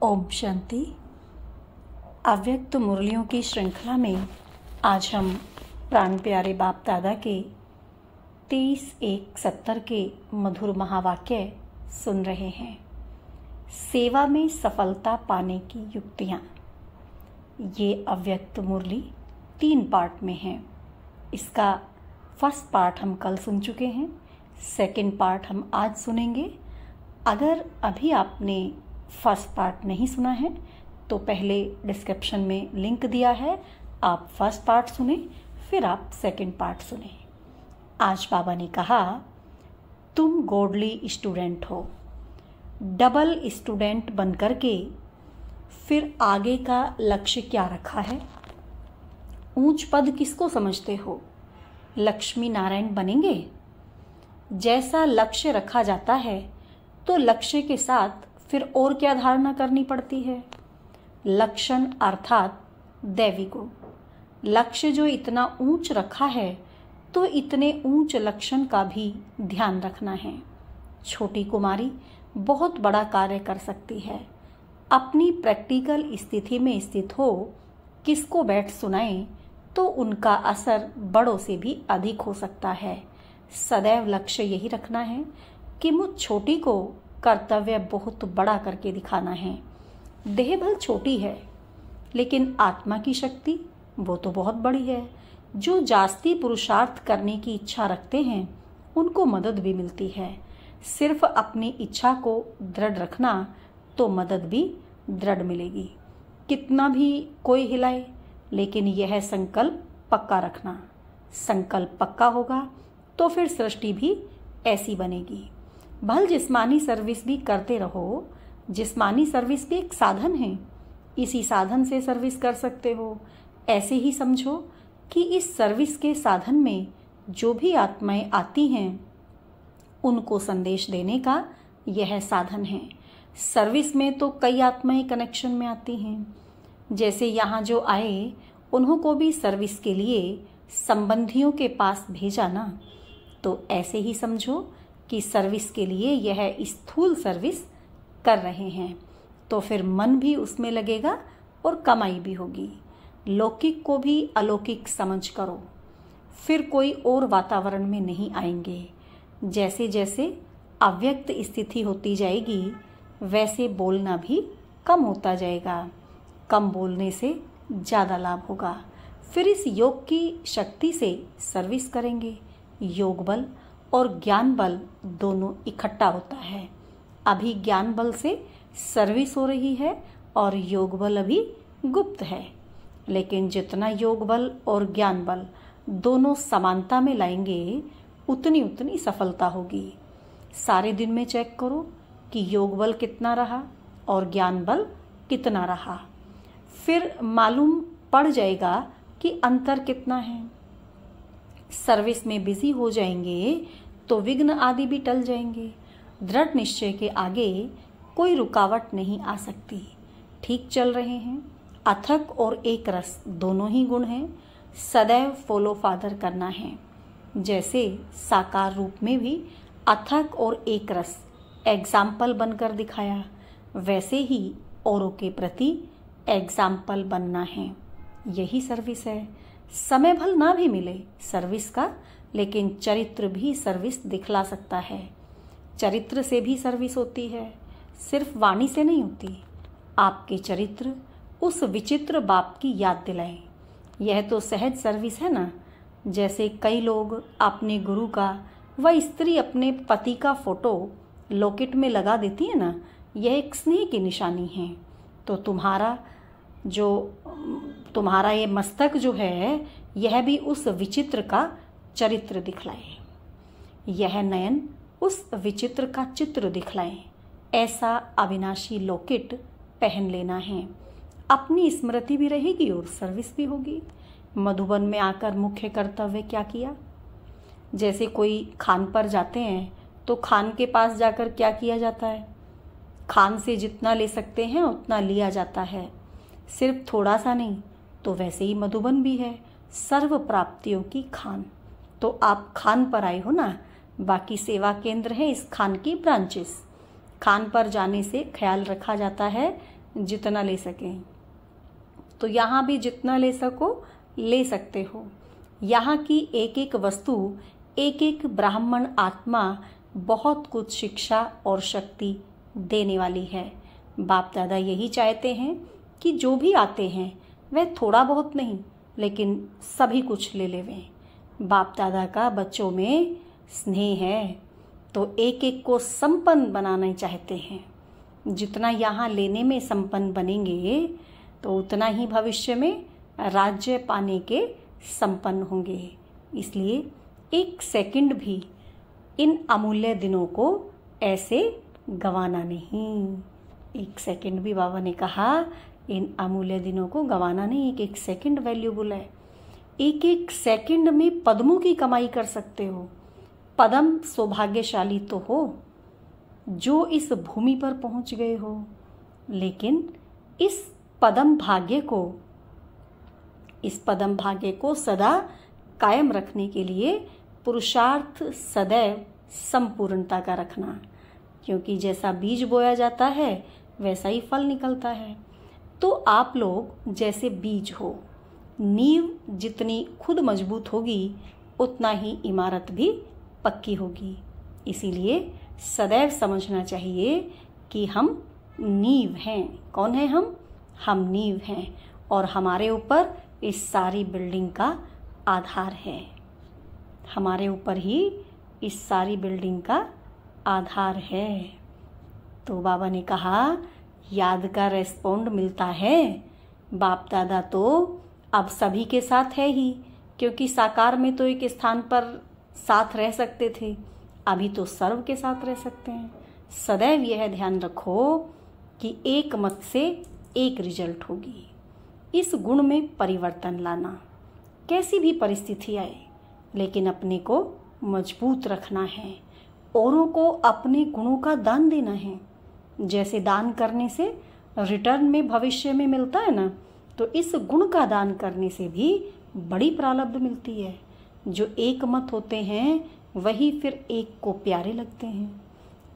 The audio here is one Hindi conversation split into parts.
ओम शांति। अव्यक्त मुरलियों की श्रृंखला में आज हम प्राण प्यारे बाप दादा के 23-1-70 के मधुर महावाक्य सुन रहे हैं। सेवा में सफलता पाने की युक्तियाँ। ये अव्यक्त मुरली 3 पार्ट में है। इसका फर्स्ट पार्ट हम कल सुन चुके हैं, सेकंड पार्ट हम आज सुनेंगे। अगर अभी आपने फर्स्ट पार्ट नहीं सुना है तो पहले डिस्क्रिप्शन में लिंक दिया है, आप फर्स्ट पार्ट सुने, फिर आप सेकंड पार्ट सुने। आज बाबा ने कहा, तुम गॉडली स्टूडेंट हो, डबल स्टूडेंट बनकर के फिर आगे का लक्ष्य क्या रखा है? ऊंच पद किसको समझते हो? लक्ष्मी नारायण बनेंगे? जैसा लक्ष्य रखा जाता है तो लक्ष्य के साथ फिर और क्या धारणा करनी पड़ती है? लक्षण अर्थात दैवी गुण। लक्ष्य जो इतना ऊंच रखा है तो इतने ऊंच लक्षण का भी ध्यान रखना है। छोटी कुमारी बहुत बड़ा कार्य कर सकती है। अपनी प्रैक्टिकल स्थिति में स्थित हो, किसको बैठ सुनाएं तो उनका असर बड़ों से भी अधिक हो सकता है। सदैव लक्ष्य यही रखना है कि मुझ छोटी को कर्तव्य बहुत बड़ा करके दिखाना है। देह भल छोटी है लेकिन आत्मा की शक्ति वो तो बहुत बड़ी है। जो जास्ती पुरुषार्थ करने की इच्छा रखते हैं उनको मदद भी मिलती है। सिर्फ अपनी इच्छा को दृढ़ रखना तो मदद भी दृढ़ मिलेगी। कितना भी कोई हिलाए लेकिन यह संकल्प पक्का रखना। संकल्प पक्का होगा तो फिर सृष्टि भी ऐसी बनेगी। भल जिस्मानी सर्विस भी करते रहो। जिस्मानी सर्विस भी एक साधन है, इसी साधन से सर्विस कर सकते हो। ऐसे ही समझो कि इस सर्विस के साधन में जो भी आत्माएं आती हैं उनको संदेश देने का यह साधन है। सर्विस में तो कई आत्माएं कनेक्शन में आती हैं। जैसे यहाँ जो आए उन्हों को भी सर्विस के लिए संबंधियों के पास भेजा ना, तो ऐसे ही समझो कि सर्विस के लिए यह स्थूल सर्विस कर रहे हैं तो फिर मन भी उसमें लगेगा और कमाई भी होगी। लौकिक को भी अलौकिक समझ करो, फिर कोई और वातावरण में नहीं आएंगे। जैसे जैसे अव्यक्त स्थिति होती जाएगी वैसे बोलना भी कम होता जाएगा। कम बोलने से ज़्यादा लाभ होगा। फिर इस योग की शक्ति से सर्विस करेंगे। योग बल और ज्ञान बल दोनों इकट्ठा होता है। अभी ज्ञान बल से सर्विस हो रही है और योग बल अभी गुप्त है। लेकिन जितना योग बल और ज्ञान बल दोनों समानता में लाएंगे उतनी उतनी सफलता होगी। सारे दिन में चेक करो कि योग बल कितना रहा और ज्ञान बल कितना रहा, फिर मालूम पड़ जाएगा कि अंतर कितना है। सर्विस में बिजी हो जाएंगे तो विघ्न आदि भी टल जाएंगे। दृढ़ निश्चय के आगे कोई रुकावट नहीं आ सकती। ठीक चल रहे हैं। अथक और एक रस दोनों ही गुण हैं। सदैव फॉलो फादर करना है। जैसे साकार रूप में भी अथक और एक रस एग्जाम्पल बनकर दिखाया, वैसे ही औरों के प्रति एग्जाम्पल बनना है। यही सर्विस है। समय भल ना भी मिले सर्विस का, लेकिन चरित्र भी सर्विस दिखला सकता है। चरित्र से भी सर्विस होती है, सिर्फ वाणी से नहीं होती। आपके चरित्र उस विचित्र बाप की याद दिलाएं। यह तो सहज सर्विस है ना। जैसे कई लोग अपने गुरु का व स्त्री अपने पति का फोटो लॉकेट में लगा देती है ना, यह एक स्नेह की निशानी है। तो तुम्हारा ये मस्तक जो है यह भी उस विचित्र का चरित्र दिखलाए। यह नयन उस विचित्र का चित्र दिखलाए। ऐसा अविनाशी लॉकेट पहन लेना है। अपनी स्मृति भी रहेगी और सर्विस भी होगी। मधुबन में आकर मुख्य कर्तव्य क्या किया? जैसे कोई खान पर जाते हैं तो खान के पास जाकर क्या किया जाता है? खान से जितना ले सकते हैं उतना लिया जाता है, सिर्फ थोड़ा सा नहीं। तो वैसे ही मधुबन भी है, सर्व प्राप्तियों की खान। तो आप खान पर आए हो ना, बाकी सेवा केंद्र है इस खान की ब्रांचेस। खान पर जाने से ख्याल रखा जाता है जितना ले सकें। तो यहाँ भी जितना ले सको ले सकते हो। यहाँ की एक एक वस्तु, एक एक ब्राह्मण आत्मा बहुत कुछ शिक्षा और शक्ति देने वाली है। बाप दादा यही चाहते हैं कि जो भी आते हैं वह थोड़ा बहुत नहीं लेकिन सभी कुछ ले लेवें। बाप दादा का बच्चों में स्नेह है तो एक एक को संपन्न बनाना चाहते हैं। जितना यहाँ लेने में संपन्न बनेंगे तो उतना ही भविष्य में राज्य पाने के संपन्न होंगे। इसलिए एक सेकंड भी इन अमूल्य दिनों को ऐसे गंवाना नहीं। एक सेकंड भी बाबा ने कहा इन अमूल्य दिनों को गंवाना नहीं। एक एक सेकंड वैल्यूबल है। एक एक सेकंड में पद्मों की कमाई कर सकते हो। पद्म सौभाग्यशाली तो हो जो इस भूमि पर पहुंच गए हो, लेकिन इस पद्म भाग्य को सदा कायम रखने के लिए पुरुषार्थ सदैव संपूर्णता का रखना, क्योंकि जैसा बीज बोया जाता है वैसा ही फल निकलता है। तो आप लोग जैसे बीज हो, नींव जितनी खुद मजबूत होगी उतना ही इमारत भी पक्की होगी। इसीलिए सदैव समझना चाहिए कि हम नींव हैं। कौन है हम नींव हैं और हमारे ऊपर इस सारी बिल्डिंग का आधार है। हमारे ऊपर ही इस सारी बिल्डिंग का आधार है। तो बाबा ने कहा याद का रेस्पॉन्ड मिलता है। बाप दादा तो अब सभी के साथ है ही, क्योंकि साकार में तो एक स्थान पर साथ रह सकते थे, अभी तो सर्व के साथ रह सकते हैं। सदैव यह ध्यान रखो कि एक मत से एक रिजल्ट होगी। इस गुण में परिवर्तन लाना, कैसी भी परिस्थिति आए लेकिन अपने को मजबूत रखना है। औरों को अपने गुणों का दान देना है। जैसे दान करने से रिटर्न में भविष्य में मिलता है ना, तो इस गुण का दान करने से भी बड़ी प्रारब्ध मिलती है। जो एक मत होते हैं वही फिर एक को प्यारे लगते हैं।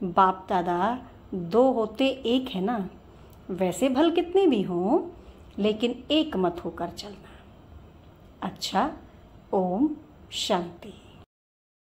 बाप दादा दो होते एक है ना, वैसे भल कितने भी हों लेकिन एक मत होकर चलना। अच्छा, ओम शांति।